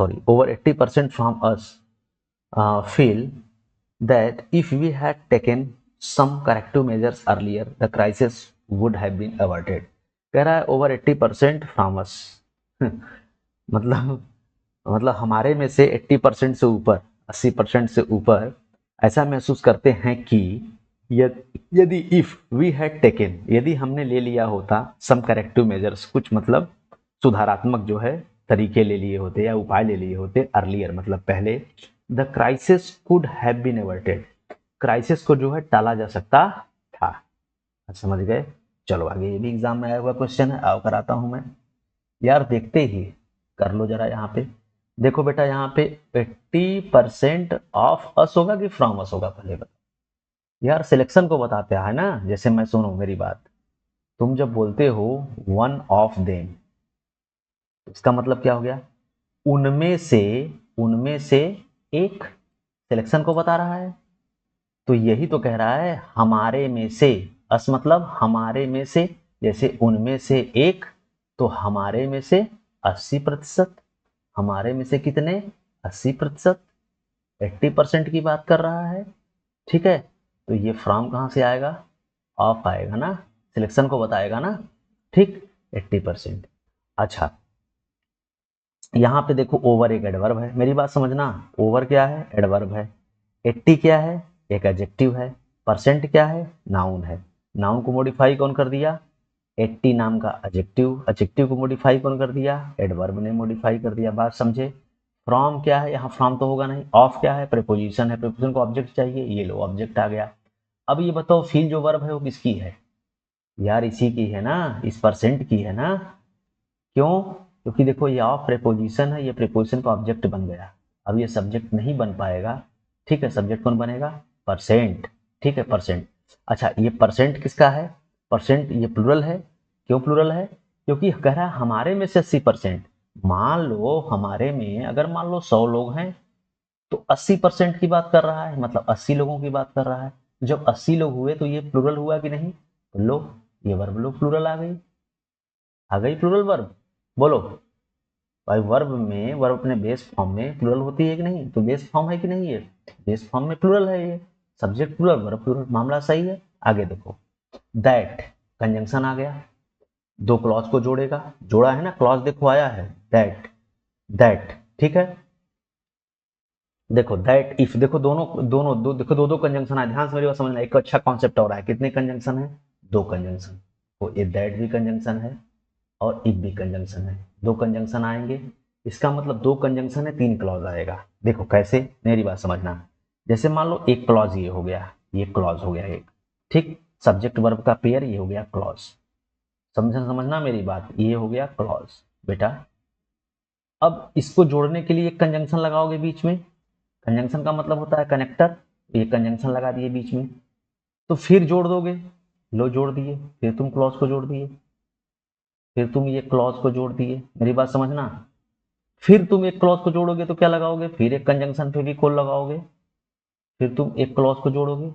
over 80% from us feel that if we had taken some corrective measures earlier, the crisis would have been averted. कह रहा है over 80% from us मतलब हमारे में से 80% से ऊपर, 80% से ऊपर ऐसा महसूस करते हैं कि यदि इफ वी हैड टेकन, यदि हमने ले लिया होता सम करेक्टिव मेजर्स, कुछ मतलब सुधारात्मक जो है तरीके ले लिए होते या उपाय ले लिए होते अर्लियर मतलब पहले, the crisis could have been averted, crisis को जो है टाला जा सकता था। समझ गए? चलो आगे, ये भी एग्जाम में आया हुआ क्वेश्चन है, आओ कराता हूं मैं। यार देखते ही कर लो जरा, यहाँ पे देखो बेटा, यहाँ पे 80% ऑफ अस होगा कि फ्रॉम अस होगा, पहले बता यार। सिलेक्शन को बताते है ना, जैसे मैं, सुनो मेरी बात, तुम जब बोलते हो वन ऑफ देम, इसका मतलब क्या हो गया? उनमें से एक, सिलेक्शन को बता रहा है। तो यही तो कह रहा है हमारे में से, अस मतलब हमारे में से, जैसे उनमें से एक, तो हमारे में से 80%, हमारे में से कितने? 80%, 80% की बात कर रहा है। ठीक है, तो ये फ्रॉम कहां से आएगा? ऑफ आएगा ना, सिलेक्शन को बताएगा ना। ठीक, 80%। अच्छा, यहां पे देखो ओवर एक एडवर्ब है, मेरी बात समझना, ओवर क्या है? एडवर्ब है। 80 क्या है? एक एडजेक्टिव है। परसेंट क्या है? नाउन है। नाउन को मॉडिफाई कौन कर दिया? 80 नाम का एडजेक्टिव, एडजेक्टिव को मॉडिफाई कौन कर दिया? एडवर्ब ने मॉडिफाई कर दिया। बात समझे? फ्रॉम क्या है? यहाँ फ्रॉम तो होगा नहीं। ऑफ क्या है? प्रीपोजिशन है, प्रीपोजिशन को ऑब्जेक्ट चाहिए, ये लो ऑब्जेक्ट आ गया। अब ये बताओ फील जो वर्ब है वो किसकी है? यार इसी की है ना, इस परसेंट की है ना। क्यों? क्योंकि देखो ये ऑफ प्रीपोजिशन है, ये प्रीपोजिशन का ऑब्जेक्ट बन गया। अब ये सब्जेक्ट नहीं बन पाएगा। ठीक है, सब्जेक्ट कौन बनेगा? परसेंट। ठीक है, परसेंट। अच्छा, ये परसेंट किसका है? परसेंट ये प्लूरल है। क्यों प्लूरल है? क्योंकि कह रहा है हमारे में से 80%। मान लो हमारे में अगर मान लो 100 लोग हैं, तो 80% की बात कर रहा है, मतलब 80 लोगों की बात कर रहा है। जब 80 लोग हुए तो ये प्लूरल हुआ कि नहीं? तो लो, ये वर्ब लो, प्लूरल आ गई प्लूरल वर्ब। बोलो भाई, वर्ब अपने बेस फॉर्म में प्लूरल होती है कि नहीं? तो बेस फॉर्म है कि नहीं? ये बेस फॉर्म में प्लूरल है, ये सब्जेक्ट प्लूरल वर्ब प्लूरल, मामला सही है। आगे देखो, दैट कंजंक्शन आ गया, दो क्लॉज को जोड़ेगा, जोड़ा है ना, क्लॉज देखो आया है, दैट, दैट। ठीक है, देखो दैट इफ, देखो दोनों दोनों दो, देखो दो दो कंजंक्शन है, ध्यान से मेरी बात समझना। एक अच्छा कॉन्सेप्ट हो रहा है, कितने कंजंक्शन है? दो कंजंक्शन। तो ये दैट भी कंजंक्शन है और इफ भी कंजंक्शन है, दो कंजंक्शन आएंगे। इसका मतलब दो कंजंक्शन है, तीन क्लॉज आएगा। देखो कैसे, मेरी बात समझना। जैसे मान लो एक क्लॉज ये हो गया, ये क्लॉज हो गया एक, ठीक, सब्जेक्ट वर्ब का पेयर ये हो गया क्लॉज। समझना मेरी बात, ये हो गया क्लॉज बेटा। अब इसको जोड़ने के लिए एक कंजंक्शन लगाओगे बीच में, कंजंक्शन का मतलब होता है कनेक्टर, ये कंजंक्शन लगा दिए बीच में, तो फिर जोड़ दोगे, लो जोड़ दिए, फिर तुम क्लॉज को जोड़ दिए, फिर तुम ये क्लॉज को जोड़ दिए, मेरी बात समझना। फिर तुम एक क्लॉज को जोड़ोगे तो क्या लगाओगे? फिर एक कंजंक्शन फेविकोल लगाओगे, फिर तुम एक क्लॉज को जोड़ोगे।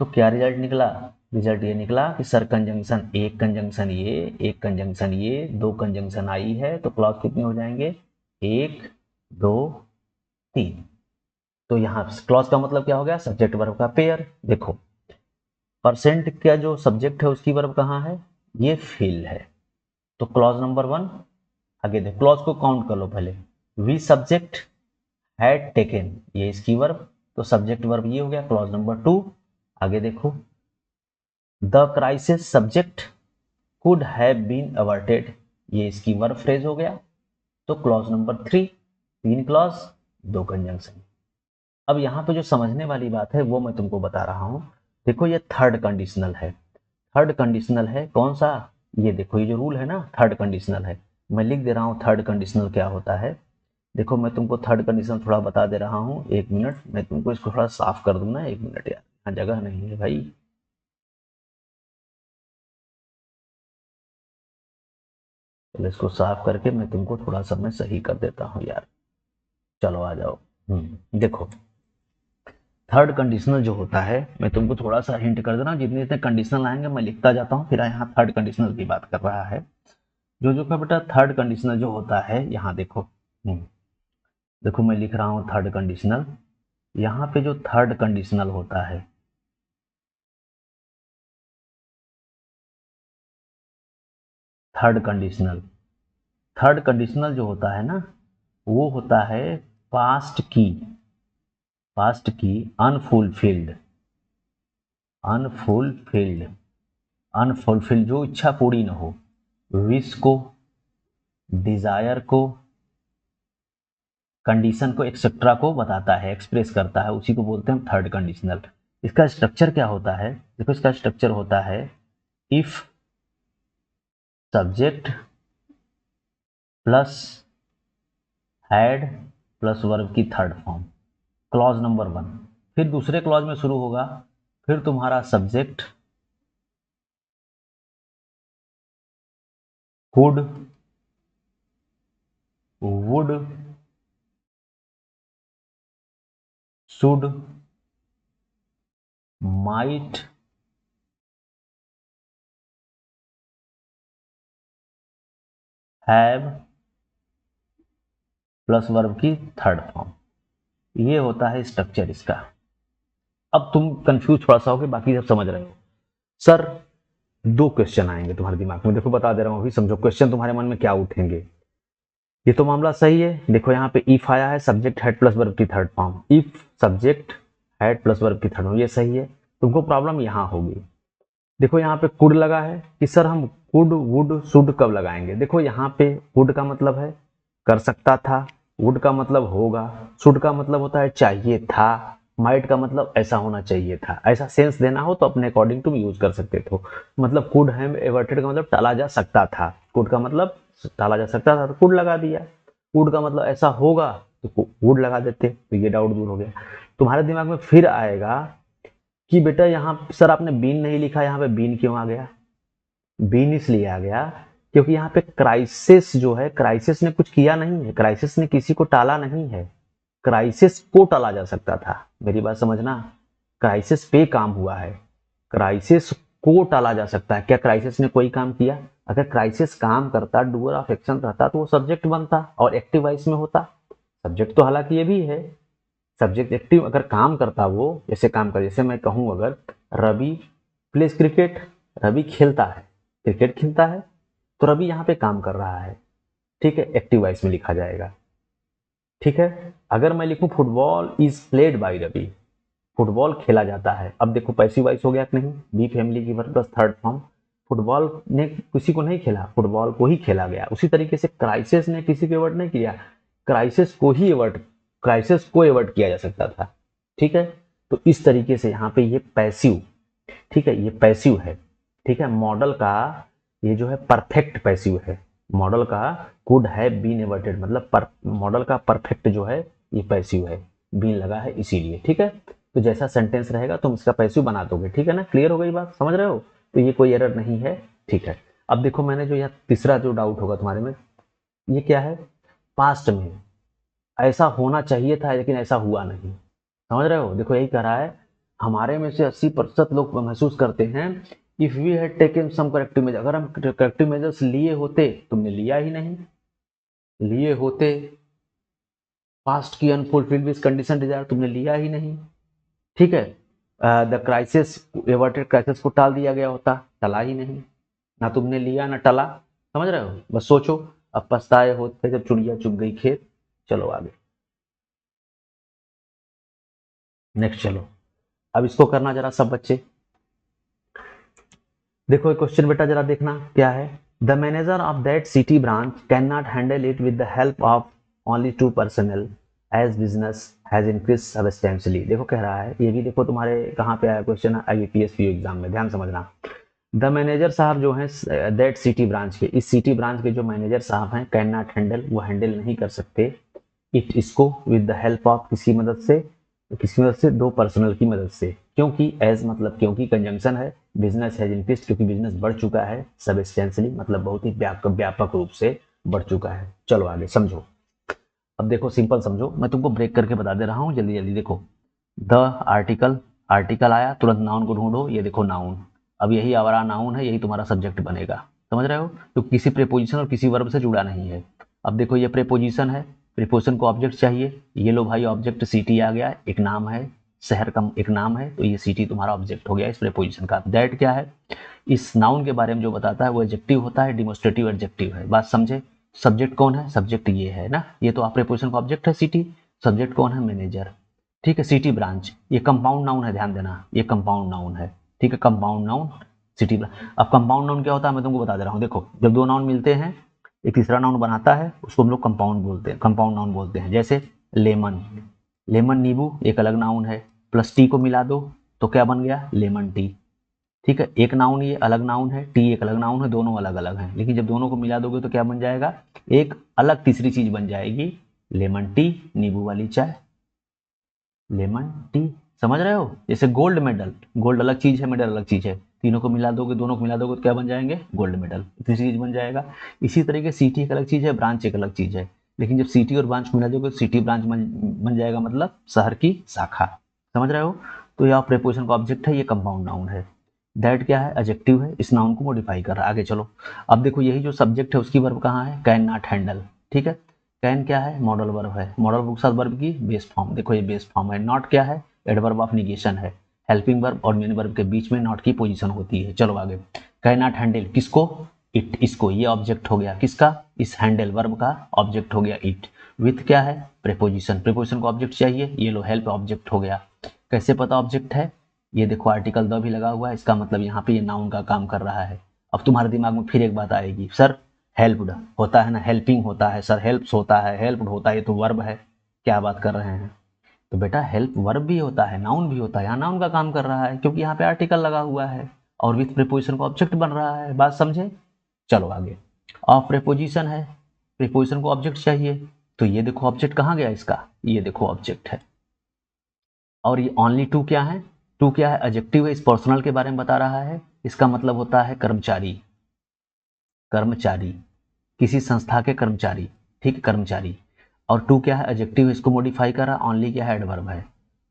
तो क्या रिजल्ट निकला? रिजल्ट ये निकला कि सर कंजंक्शन, एक कंजंक्शन ये, एक कंजंक्शन ये, दो कंजंक्शन आई है, तो क्लॉज कितने हो जाएंगे? एक, दो, तीन। तो यहाँ क्लॉज का मतलब क्या हो गया? सब्जेक्ट वर्ब का पेयर। देखो परसेंट का जो सब्जेक्ट है उसकी वर्ब कहाँ है? ये फील है। तो क्लॉज नंबर 1। आगे देखो, क्लॉज को काउंट कर लो पहले। वी सब्जेक्ट हैड टेकन, ये इसकी वर्ब, तो सब्जेक्ट वर्ब ये हो गया क्लॉज नंबर 2। आगे देखो, the crisis subject could have been averted, ये इसकी वर्ब फ्रेज हो गया, तो क्लॉज नंबर 3। तीन क्लॉज, दो कंजंक्शन। अब यहाँ पे जो समझने वाली बात है वो मैं तुमको बता रहा हूँ। देखो ये थर्ड कंडीशनल है, थर्ड कंडीशनल है कौन सा? ये देखो, ये जो रूल है ना, थर्ड कंडीशनल है। मैं लिख दे रहा हूँ थर्ड कंडीशनल क्या होता है। देखो मैं तुमको थर्ड कंडीशन थोड़ा बता दे रहा हूँ, एक मिनट, मैं तुमको इसको थोड़ा साफ कर दूँ ना, एक मिनट यार, यहाँ जगह नहीं है भाई। चलो इसको साफ करके मैं तुमको थोड़ा सा मैं सही कर देता हूँ यार। चलो आ जाओ। देखो थर्ड कंडीशनल जो होता है, मैं तुमको थोड़ा सा हिंट कर दे रहा हूँ, जितने जितने कंडीशनल आएंगे मैं लिखता जाता हूँ, फिर यहाँ थर्ड कंडीशनल की बात कर रहा है। जो का बेटा थर्ड कंडीशनल जो होता है, यहाँ देखो, देखो मैं लिख रहा हूँ थर्ड कंडीशनल। यहाँ पे जो थर्ड कंडीशनल होता है, थर्ड कंडीशनल जो होता है ना, वो होता है पास्ट की अनफुलफिल्ड जो इच्छा पूरी न हो, विश को, डिजायर को, कंडीशन को, एक्सेट्रा को बताता है, एक्सप्रेस करता है, उसी को बोलते हैं थर्ड कंडीशनल। इसका स्ट्रक्चर क्या होता है, देखो इसका स्ट्रक्चर होता है if subject plus had plus verb की थर्ड फॉर्म, क्लॉज नंबर 1। फिर दूसरे क्लॉज में शुरू होगा, फिर तुम्हारा subject could, would, should, might, have plus verb की थर्ड फॉर्म। ये होता है स्ट्रक्चर इसका। अब तुम कंफ्यूज थोड़ा सा हो कि बाकी सब समझ रहे हो। सर 2 क्वेश्चन आएंगे तुम्हारे दिमाग में, देखो बता दे रहा हूं अभी, समझो क्वेश्चन तुम्हारे मन में क्या उठेंगे। ये तो मामला सही है, देखो यहाँ पे इफ आया है, सब्जेक्ट हैड प्लस वर्ब की third form, if subject had plus verb की थर्ड फॉर्म, ये सही है। तुमको प्रॉब्लम यहाँ होगी, देखो यहाँ पे कुड लगा है कि सर हम कुड वुड शुड कब लगाएंगे। देखो यहाँ पे कुड का मतलब है कर सकता था, वुड का मतलब होगा, शुड का मतलब होता है चाहिए था, माइट का मतलब ऐसा होना चाहिए था। ऐसा सेंस देना हो तो अपने अकॉर्डिंग तुम यूज कर सकते थे। मतलब कुड हैव एवर्टेड का मतलब टाला जा सकता था, कुड का मतलब टाला जा सकता था तो कुड लगा दिया, वुड का मतलब ऐसा होगा तो वुड लगा देते, तो ये डाउट दूर हो गया। तुम्हारे दिमाग में फिर आएगा कि बेटा यहाँ सर आपने बीन नहीं लिखा, यहाँ पे बीन क्यों आ गया। बीन इसलिए आ गया क्योंकि यहाँ पे क्राइसिस जो है, क्राइसिस ने कुछ किया नहीं है, क्राइसिस ने किसी को टाला नहीं है, क्राइसिस को टाला जा सकता था, मेरी बात समझना। क्राइसिस पे काम हुआ है, क्राइसिस को टाला जा सकता है। क्या क्राइसिस ने कोई काम किया? अगर क्राइसिस काम करता, डूअर ऑफ एक्शन रहता, तो वो सब्जेक्ट बनता और एक्टिव वॉइस में होता। सब्जेक्ट तो हालांकि ये भी है, सब्जेक्ट एक्टिव अगर काम करता, वो जैसे काम कर, जैसे मैं कहूं अगर रवि प्लेस क्रिकेट, रवि खेलता है, क्रिकेट खेलता है, तो रवि यहाँ पे काम कर रहा है, ठीक है, एक्टिव वॉइस में लिखा जाएगा। ठीक है, अगर मैं लिखूं football is played by Ravi, football खेला जाता है, अब देखो पैसिव वॉइस हो गया कि नहीं, बी फैमिली की verb plus third form. Football ने किसी को नहीं खेला, फुटबॉल को ही खेला गया। उसी तरीके से क्राइसिस ने किसी को एवर्ट नहीं किया, क्राइसिस को एवर्ट किया जा सकता था। ठीक है, तो इस तरीके से यहाँ पे ये पैसिव, ठीक है, ये पैसिव है। ठीक है, मॉडल का ये जो है परफेक्ट पैसिव है, मॉडल का कुड है बीन एवर्टेड, मतलब मॉडल का परफेक्ट जो है ये पैसिव है, बीन लगा है इसीलिए। ठीक है, तो जैसा सेंटेंस रहेगा तुम इसका पैसिव बना दोगे। ठीक है ना, क्लियर हो गई बात, समझ रहे हो? तो ये कोई एरर नहीं है। ठीक है, अब देखो मैंने जो यहाँ तीसरा जो डाउट होगा तुम्हारे में, ये क्या है, पास्ट में ऐसा होना चाहिए था लेकिन ऐसा हुआ नहीं। समझ रहे हो? देखो यही कह रहा है, हमारे में से 80% लोग महसूस करते हैं if we had taken some corrective measure, अगर हम करेक्टिव मेजर्स लिए होते, तुमने लिया ही नहीं, लिए होते, पास्ट की अनफुलफिल्ड विश कंडीशन डिजायर तुमने लिया ही नहीं। ठीक है, द क्राइसिस एवर्टेड, क्राइसिस को टाल दिया गया होता, टला ही नहीं, ना तुमने लिया ना टला। समझ रहे हो? बस सोचो, अब पछताए होते जब चिड़िया चुग गई खेत। चलो आगे, नेक्स्ट चलो, अब इसको करना जरा सब बच्चे। देखो ये क्वेश्चन बेटा जरा देखना क्या है, the manager of that city branch can not handle it with the help of only 2 personal as business has increase substantially. देखो कह रहा है, ये भी देखो तुम्हारे कहाँ पे आया क्वेश्चन, IBPS PO एग्जाम में, ध्यान समझना। द मैनेजर साहब जो हैं दैट सिटी ब्रांच के, इस सिटी ब्रांच के जो मैनेजर साहब हैं, कैन नॉट हैंडल, वो हैंडल नहीं कर सकते, इट, इसको, विद द हेल्प ऑफ, किसी मदद से, किसकी मदद से, 2 पर्सनल की मदद से। क्योंकि एज मतलब क्योंकि कंजंक्शन है, बिजनेस हैज इंक्रीज क्योंकि बिजनेस बढ़ चुका है, सब्सटेंशियली मतलब बहुत ही व्यापक रूप से बढ़ चुका है। चलो आगे समझो। अब देखो सिंपल समझो, मैं तुमको ब्रेक करके बता दे रहा हूँ, जल्दी जल्दी देखो। द आर्टिकल, आर्टिकल आया, तुरंत नाउन को ढूंढो, ये देखो नाउन, अब यही आवारा नाउन है, यही तुम्हारा सब्जेक्ट बनेगा। समझ रहे हो? तो किसी प्रीपोजिशन और किसी वर्ब से जुड़ा नहीं है। अब देखो ये प्रीपोजिशन है, प्रीपोजिशन को ऑब्जेक्ट चाहिए, ये लो भाई ऑब्जेक्ट सिटी आ गया, एक नाम है, शहर का एक नाम है, तो ये सिटी तुम्हारा ऑब्जेक्ट हो गया इस प्रीपोजिशन का। दैट क्या है? इस नाउन के बारे में जो बताता है वो एडजेक्टिव होता है, डिमोस्ट्रेटिव एडजेक्टिव है। बात समझे? सब्जेक्ट कौन है? सब्जेक्ट ये है ना, ये तो आप प्रीपोजिशन का ऑब्जेक्ट है सिटी। सब्जेक्ट कौन है? मैनेजर। ठीक है, सिटी ब्रांच, ये कंपाउंड नाउन है, ध्यान देना, ये कंपाउंड नाउन है। ठीक है, कंपाउंड नाउन सिटी ब्रांच। अब कंपाउंड नाउन क्या होता है मैं तुमको बता दे रहा हूँ। देखो जब दो नाउन मिलते हैं, एक तीसरा नाउन बनाता है, उसको हम लोग कंपाउंड बोलते हैं, कंपाउंड नाउन बोलते हैं। जैसे लेमन, लेमन नींबू एक अलग नाउन है, प्लस टी को मिला दो तो क्या बन गया? Lemon tea. ठीक है, एक नाउन ये अलग नाउन है, टी एक अलग नाउन है, दोनों अलग अलग हैं, लेकिन जब दोनों को मिला दोगे तो क्या बन जाएगा? एक अलग तीसरी चीज बन जाएगी, लेमन टी, नींबू वाली चाय, लेमन टी। समझ रहे हो? जैसे गोल्ड मेडल, गोल्ड अलग चीज है, मेडल अलग चीज है, तीनों को मिला दोगे, दोनों को मिला दोगे तो क्या बन जाएंगे? गोल्ड मेडल, तीसरी चीज बन जाएगा। इसी तरीके सिटी एक अलग चीज है, ब्रांच एक अलग चीज है, लेकिन जब सिटी और ब्रांच को मिला दोगे तो सिटी ब्रांच बन जाएगा, मतलब शहर की शाखा। समझ रहे हो? तो यह प्रीपोजिशन का ऑब्जेक्ट है, ये कंपाउंड नाउन है। दैट क्या है? एडजेक्टिव है, इस नाउन को मॉडिफाई कर रहा है। आगे चलो, अब देखो यही जो सब्जेक्ट है उसकी वर्ब कहाँ है? Can not handle. ठीक है, कैन क्या है? मॉडल वर्ब है, मॉडल वर्ब के साथ वर्ब की बेस फॉर्म, देखो ये बेस फॉर्म है। नॉट क्या है? एडवर्ब ऑफ निगेशन है, हेल्पिंग वर्ब और मेन वर्ब के बीच में नॉट की पोजीशन होती है। चलो आगे, कैन नॉट हैंडल किसको? इट, इसको, ये ऑब्जेक्ट हो गया किसका? इस हैंडल वर्ब का ऑब्जेक्ट हो गया इट। विथ क्या है? प्रीपोजिशन, प्रीपोजिशन को ऑब्जेक्ट चाहिए, ये लो हेल्प ऑब्जेक्ट हो गया। कैसे पता ऑब्जेक्ट है? ये देखो आर्टिकल द भी लगा हुआ है, इसका मतलब यहाँ पे ये नाउन का काम कर रहा है। अब तुम्हारे दिमाग में फिर एक बात आएगी, सर हेल्प्ड होता है ना, हेल्पिंग होता है, सर हेल्प्स होता है, हेल्प्ड होता है, ये तो वर्ब है, क्या बात कर रहे हैं? तो बेटा हेल्प वर्ब भी होता है, नाउन भी होता है, यहाँ नाउन का काम कर रहा है क्योंकि यहाँ पे आर्टिकल लगा हुआ है और विथ प्रीपोजिशन का ऑब्जेक्ट बन रहा है। बात समझे? चलो आगे, ऑफ प्रीपोजिशन है, प्रीपोजिशन को ऑब्जेक्ट चाहिए, तो ये देखो ऑब्जेक्ट कहाँ गया इसका? ये देखो ऑब्जेक्ट है। और ये ओनली टू क्या है? टू क्या है? एडजेक्टिव है, इस पर्सनल के बारे में बता रहा है, इसका मतलब होता है कर्मचारी, कर्मचारी, किसी संस्था के कर्मचारी। ठीक है, कर्मचारी। और टू क्या है? एडजेक्टिव, इसको मॉडिफाई कर रहा। ओनली क्या है? एडवर्ब है।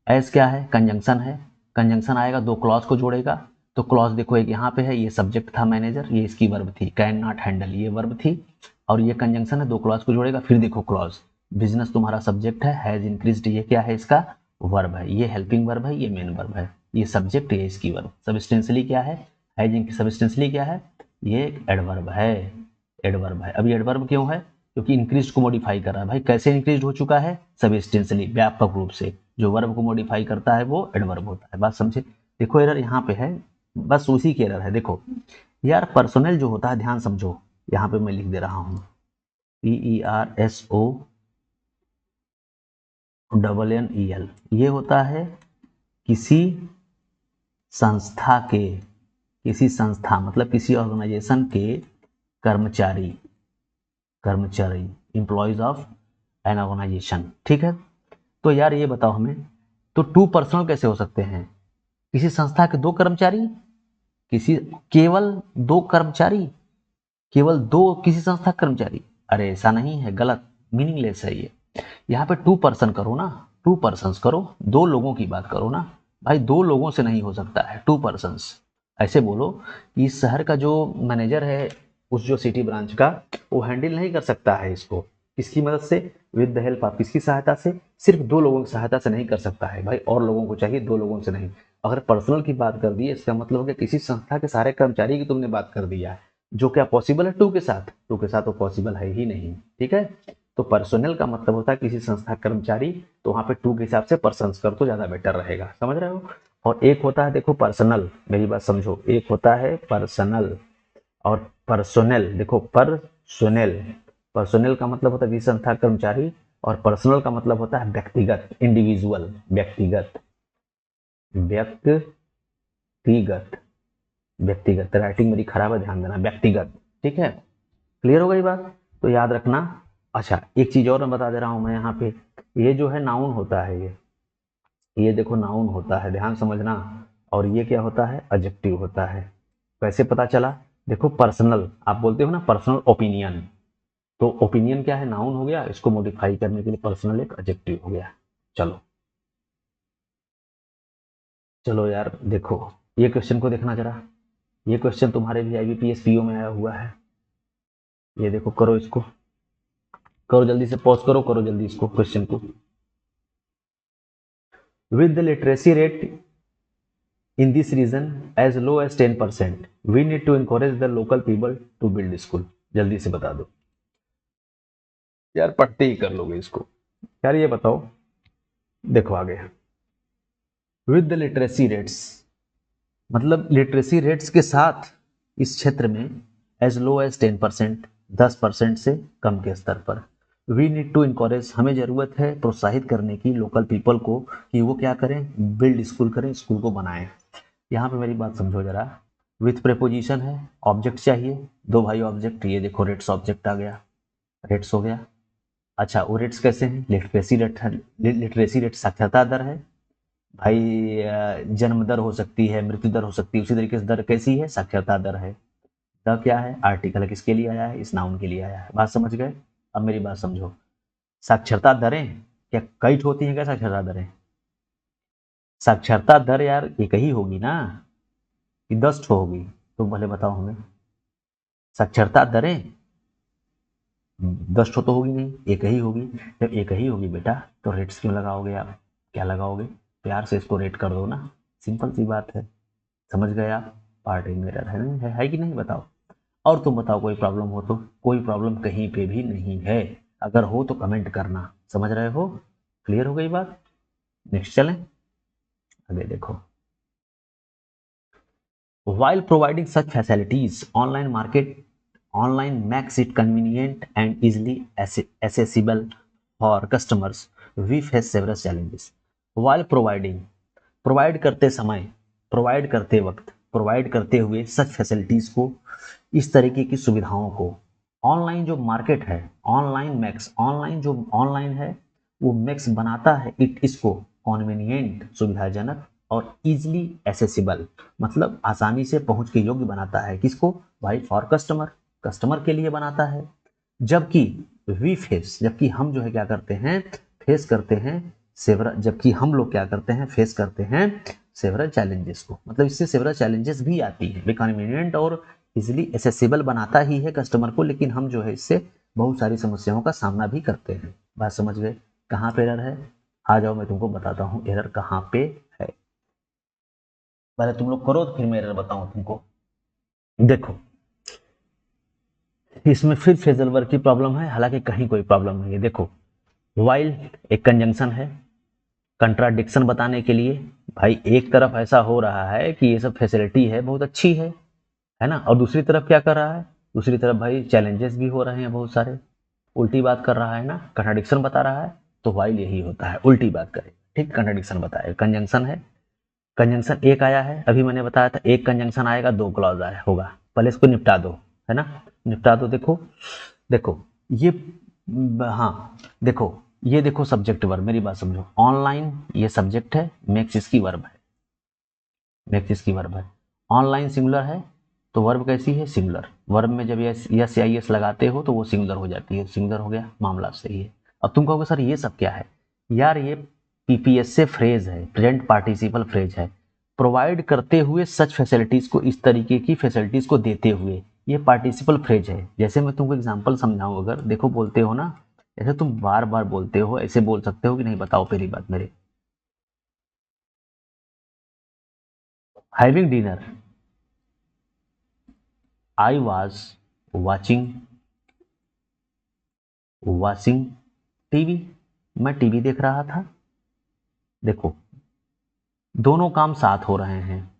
एज क्या है? कंजंक्शन है, कंजंक्शन आएगा दो क्लॉज को जोड़ेगा, तो क्लॉज देखो एक यहाँ पे है, ये सब्जेक्ट था मैनेजर, ये इसकी वर्ब थी, कैन नॉट हैंडल ये वर्ब थी, और ये कंजंक्शन है, दो क्लॉज को जोड़ेगा। फिर देखो क्लॉज, बिजनेस तुम्हारा सब्जेक्ट है, हैज इंक्रीज्ड ये क्या है? इसका वर्ब है, ये हेल्पिंग वर्ब है, ये मेन वर्ब है, ये सब्जेक्ट, ये इसकी वर्ब। सब्सटेंशियली क्या है? हैज, सब्सटेंशियली क्या है? ये एडवर्ब है, एडवर्ब है। अब ये एडवर्ब क्यों है? क्योंकि इंक्रीज को मॉडिफाई कर रहा है। भाई कैसे इंक्रीज हो चुका है? सब्सटेंशियली, व्यापक रूप से। जो वर्ब को मॉडिफाई करता है वो एडवर्ब होता है। बात समझे? देखो एरर यहाँ पे है, बस उसी की एरर है। देखो यार पर्सनल जो होता है, ध्यान समझो, यहाँ पे मैं लिख दे रहा हूँ PERSONNEL, ये होता है किसी संस्था के, किसी संस्था मतलब किसी ऑर्गेनाइजेशन के कर्मचारी, कर्मचारी, एम्प्लॉयज ऑफ एन ऑर्गेनाइजेशन। ठीक है, तो यार ये बताओ हमें, तो टू पर्सनल कैसे हो सकते हैं? किसी संस्था के दो कर्मचारी, किसी, केवल दो कर्मचारी, केवल दो किसी संस्था के कर्मचारी? अरे ऐसा नहीं है, गलत, मीनिंगलेस है ये। यहाँ पे टू पर्सन करो ना, टू पर्सन करो, दो लोगों की बात करो ना। भाई दो लोगों से नहीं हो सकता है, टू पर्सन। ऐसे बोलो कि इस शहर का जो मैनेजर है, उस जो सिटी ब्रांच का, वो हैंडल नहीं कर सकता है इसको, किसकी मदद से? विद द हेल्प ऑफ, किसकी सहायता से? सिर्फ दो लोगों की सहायता से नहीं कर सकता है भाई, और लोगों को चाहिए, दो लोगों से नहीं। अगर पर्सनल की बात कर दी, इसका मतलब हो गया किसी संस्था के सारे कर्मचारी की तुमने बात कर दिया है, जो क्या पॉसिबल है टू के साथ? टू के साथ तो पॉसिबल है ही नहीं। ठीक है, तो पर्सनल का मतलब होता है किसी संस्था कर्मचारी, तो वहां पे टू के हिसाब से पर्सन कर तो ज्यादा बेटर रहेगा। समझ रहे हो? और एक होता है, देखो पर्सनल, मेरी बात समझो, एक होता है पर्सनल और पर्सोनेल। देखो पर्सोनेल, पर्सोनेल का मतलब होता है किसी संस्था कर्मचारी, और पर्सनल का मतलब होता है व्यक्तिगत, इंडिविजुअल, व्यक्तिगत, व्यक्तिगत, व्यक्तिगत। राइटिंग मेरी खराब है, ध्यान देना, व्यक्तिगत। ठीक है, क्लियर हो गई बात? तो याद रखना। अच्छा एक चीज और मैं बता दे रहा हूं मैं यहाँ पे, ये जो है नाउन होता है, ये देखो नाउन होता है, ध्यान समझना। और ये क्या होता है? एडजेक्टिव होता है। कैसे पता चला? देखो पर्सनल, आप बोलते हो ना पर्सनल ओपिनियन, तो ओपिनियन क्या है? नाउन हो गया, इसको मॉडिफाई करने के लिए पर्सनल एक एडजेक्टिव हो गया। चलो, चलो यार देखो, ये क्वेश्चन को देखना जरा, ये क्वेश्चन तुम्हारे भी IBPS PO में आया हुआ है। ये देखो, करो इसको, करो जल्दी से, पॉज करो, करो जल्दी इसको क्वेश्चन को। With the literacy rate in this region as low as 10%, we need to encourage the local people to build school। जल्दी से बता दो यार, पढ़ते ही कर लोगे इसको यार। ये बताओ, देखो आगे, विद द लिटरेसी रेट्स, मतलब लिटरेसी रेट्स के साथ इस क्षेत्र में एज लो एज 10%, 10% से कम के स्तर पर, वी नीड टू इनकरेज, हमें ज़रूरत है प्रोत्साहित करने की लोकल पीपल को कि वो क्या करें, बिल्ड स्कूल करें, स्कूल को बनाएं। यहाँ पे मेरी बात समझो जरा, विथ प्रेपोजिशन है, ऑब्जेक्ट चाहिए, दो भाई ऑब्जेक्ट, ये देखो रेट्स ऑब्जेक्ट आ गया, रेट्स हो गया। अच्छा, वो रेट्स कैसे हैं, लिटरेसी रेट है, लिटरेसी रेट साक्षरता दर है भाई, जन्म दर हो सकती है, मृत्यु दर हो सकती है, उसी तरीके से दर कैसी है, साक्षरता दर है। द क्या है, आर्टिकल किसके लिए आया है, इस नाउन के लिए आया है। बात समझ गए? अब मेरी बात समझो, साक्षरता दरें क्या कई होती हैं क्या, साक्षरता दरें, साक्षरता दर यार एक ही होगी ना कि 10 ठो होगी, तुम पहले बताओ हमें। साक्षरता दरें 10 ठो तो होगी नहीं, एक ही होगी। जब एक ही होगी बेटा तो रेट्स क्यों लगाओगे आप, क्या लगाओगे, प्यार से इसको रेट कर दो ना, सिंपल सी बात है। समझ गए आप? पार्ट इन एरर है कि नहीं, बताओ। और तुम बताओ, कोई प्रॉब्लम हो तो? कोई प्रॉब्लम कहीं पे भी नहीं है, अगर हो तो कमेंट करना। समझ रहे हो? क्लियर हो गई बात? नेक्स्ट चलें, आगे देखो। While providing such facilities, online makes it convenient and easily accessible for customers. We face several challenges. While providing, provide करते समय, प्रोवाइड करते वक्त, प्रोवाइड करते हुए सच फैसिलिटीज़ को, इस तरीके की सुविधाओं को, ऑनलाइन जो मार्केट है, ऑनलाइन मैक्स, ऑनलाइन जो ऑनलाइन है वो मैक्स बनाता है इट इसको कॉन्वीनियंट, सुविधाजनक, और इजीली एसेसिबल, मतलब आसानी से पहुंच के योग्य बनाता है। किसको भाई? फॉर कस्टमर, कस्टमर के लिए बनाता है। जबकि वी फेस, जबकि हम जो है क्या करते हैं, फेस करते हैं सेवरल, जबकि हम लोग क्या करते हैं, फेस करते हैं सेवरल चैलेंजेस को, मतलब इससे सेवरल चैलेंजेस भी आती है। कन्वीनियंट और इजिली एसेसिबल बनाता ही है कस्टमर को, लेकिन हम जो है इससे बहुत सारी समस्याओं का सामना भी करते हैं। बात समझ गए? कहाँ पे एरर है, आ जाओ मैं तुमको बताता हूँ एरर कहाँ पे है। पहले तुम लोग करो तो फिर मैं एरर बताऊँ तुमको। देखो, इसमें फिर फेजल वर्ब की प्रॉब्लम है, हालांकि कहीं कोई प्रॉब्लम नहीं है। देखो, वाइल एक कंजंक्शन है, कंट्राडिक्शन बताने के लिए। भाई एक तरफ ऐसा हो रहा है कि ये सब फैसिलिटी है, बहुत अच्छी है ना, और दूसरी तरफ क्या कर रहा है, दूसरी तरफ भाई चैलेंजेस भी हो रहे हैं बहुत सारे, उल्टी बात कर रहा है ना, कंट्राडिक्शन बता रहा है। तो वाइल यही होता है, उल्टी बात करे, ठीक, कंट्राडिक्शन बताए। कंजंक्शन है, कंजंक्शन एक आया है, अभी मैंने बताया था एक कंजंक्शन आएगा दो क्लॉज आया होगा, पहले इसको निपटा दो, है ना, निपटा दो। देखो, देखो ये, हाँ देखो, ये देखो सब्जेक्ट वर्ब, मेरी बात समझो, ऑनलाइन ये सब्जेक्ट है, मेक्स इसकी वर्ब है, मेक्स इसकी वर्ब है। ऑनलाइन सिंगुलर है तो वर्ब कैसी है, सिंगुलर। वर्ब में जब यस या यस लगाते हो तो वो सिंगुलर हो जाती है, सिंगुलर हो गया, मामला सही है। अब तुम कहोगे सर ये सब क्या है, यार ये पीपीएस से फ्रेज है, प्रेजेंट पार्टिसिपल फ्रेज है, प्रोवाइड करते हुए सच फैसिलिटीज को, इस तरीके की फैसिलिटीज को देते हुए, ये पार्टिसिपल फ्रेज है। जैसे मैं तुमको एग्जांपल समझाऊं, अगर देखो बोलते हो ना, ऐसे तुम बार बार बोलते हो, ऐसे बोल सकते हो कि नहीं, बताओ पहली बात मेरे। Having dinner, I was watching TV, मैं टीवी देख रहा था। देखो, दोनों काम साथ हो रहे हैं,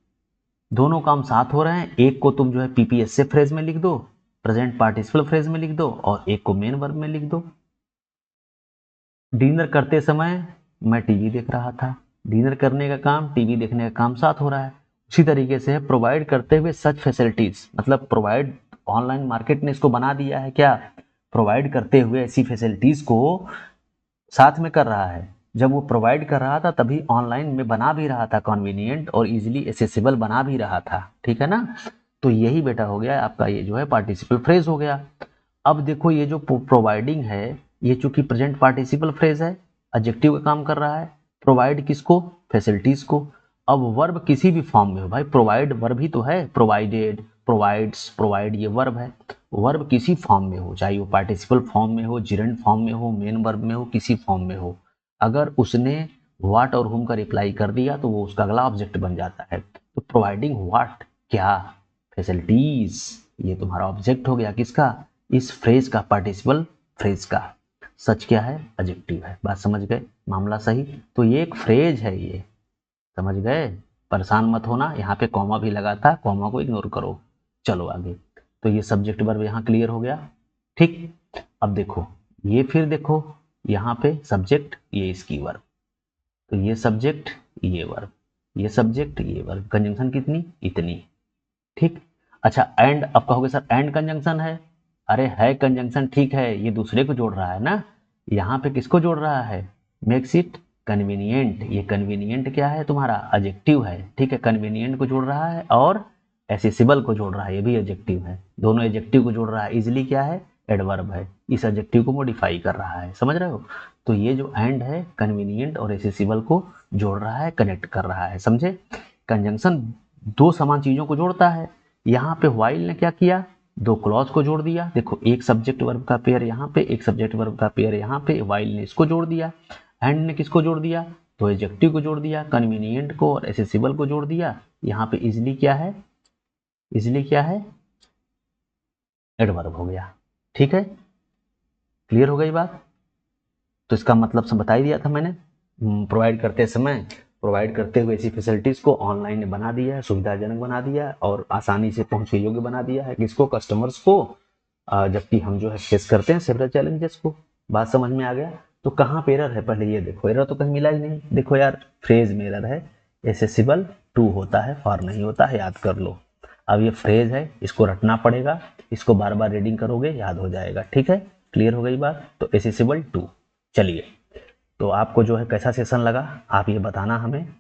दोनों काम साथ हो रहे हैं, एक को तुम जो है पीपीएस से फ्रेज में लिख दो, प्रेजेंट पार्टिसिपल फ्रेज में लिख दो, और एक को मेन वर्ब में लिख दो। डिनर करते समय मैं टीवी देख रहा था, डिनर करने का काम, टीवी देखने का काम साथ हो रहा है। उसी तरीके से प्रोवाइड करते हुए सच फैसिलिटीज, मतलब प्रोवाइड, ऑनलाइन मार्केट ने इसको बना दिया है क्या, प्रोवाइड करते हुए ऐसी फैसिलिटीज को साथ में कर रहा है। जब वो प्रोवाइड कर रहा था तभी ऑनलाइन में बना भी रहा था, कन्वीनियंट और इजीली एसेसिबल बना भी रहा था, ठीक है ना। तो यही बेटा हो गया आपका, ये जो है पार्टिसिपल फ्रेज हो गया। अब देखो, ये जो प्रोवाइडिंग है, ये चूंकि प्रेजेंट पार्टिसिपल फ्रेज है, एडजेक्टिव का काम कर रहा है, प्रोवाइड किसको, फैसिलिटीज को, अब वर्ब किसी भी फॉर्म में हो भाई, प्रोवाइड वर्ब ही तो है, प्रोवाइडेड, प्रोवाइड्स, प्रोवाइड ये वर्ब है। वर्ब किसी फॉर्म में हो, चाहे वो पार्टिसिपल फॉर्म में हो, जिरेंट फॉर्म में हो, मेन वर्ब में हो, किसी फॉर्म में हो, अगर उसने व्हाट और हुम का रिप्लाई कर दिया तो वो उसका अगला ऑब्जेक्ट बन जाता है। तो प्रोवाइडिंग व्हाट, क्या, फैसिलिटीज, ये तुम्हारा ऑब्जेक्ट हो गया किसका, इस फ्रेज का, पार्टिसिपल फ्रेज का। सच क्या है, एडजेक्टिव है। बात समझ गए, मामला सही। तो ये एक फ्रेज है, ये समझ गए, परेशान मत होना। यहाँ पे कॉमा भी लगा था, कॉमा को इग्नोर करो। चलो आगे। तो ये सब्जेक्ट वर्ब यहाँ क्लियर हो गया, ठीक। अब देखो, ये फिर देखो, यहाँ पे सब्जेक्ट, ये इसकी वर्ब, तो ये सब्जेक्ट, ये वर्ब, ये सब्जेक्ट, ये वर्ब, कंजंक्शन कितनी, इतनी, ठीक। अच्छा एंड, अब कहोगे सर एंड कंजंक्शन है, अरे है कंजंक्शन, ठीक है, ये दूसरे को जोड़ रहा है ना, यहाँ पे किसको जोड़ रहा है, मेक्स इट कन्वीनियंट। ये कन्वीनियंट क्या है, तुम्हारा एडजेक्टिव है, ठीक है, कन्वीनियंट को जोड़ रहा है और एसेसिबल को जोड़ रहा है, ये भी एडजेक्टिव है, दोनों एडजेक्टिव को जोड़ रहा है। इजिली क्या है, एडवर्ब है, इस एडजेक्टिव को मॉडिफाई कर रहा है, समझ रहे हो। तो ये जो एंड है कन्वीनियंट और एसेसिबल को जोड़ रहा है, कनेक्ट कर रहा है, समझे। कंजंक्शन दो समान चीजों को जोड़ता है। यहाँ पे व्हाइल ने क्या किया, दो क्लॉज को जोड़ दिया। देखो एक सब्जेक्ट वर्ब का पेयर यहाँ पे, एक सब्जेक्ट वर्ब का पेयर यहाँ पे, व्हाइल ने इसको जोड़ दिया। एंड ने किसको जोड़ दिया, तो एडजेक्टिव को जोड़ दिया, कन्वीनियंट को और एसेसिबल को जोड़ दिया। यहाँ पे इजिली क्या है, इजिली क्या है, एडवर्ब हो गया, ठीक है। क्लियर हो गई बात। तो इसका मतलब सब बता ही दिया था मैंने। प्रोवाइड करते समय, प्रोवाइड करते हुए ऐसी फैसिलिटीज को ऑनलाइन बना दिया है, सुविधाजनक बना दिया है और आसानी से पहुंच के योग्य बना दिया है किसको, कस्टमर्स को, जबकि हम जो है फेस करते हैं सेवरल चैलेंजेस को। बात समझ में आ गया। तो कहाँ पे एरर है, पहले ये देखो, एरर तो कहीं मिला ही नहीं। देखो यार फ्रेज में एरर है, एसेसिबल टू होता है, फॉर नहीं होता है, याद कर लो। अब ये फ्रेज है, इसको रटना पड़ेगा, इसको बार बार रीडिंग करोगे याद हो जाएगा, ठीक है। क्लियर हो गई बात। तो एसेसिबल टू, चलिए। तो आपको जो है कैसा सेशन लगा आप ये बताना हमें।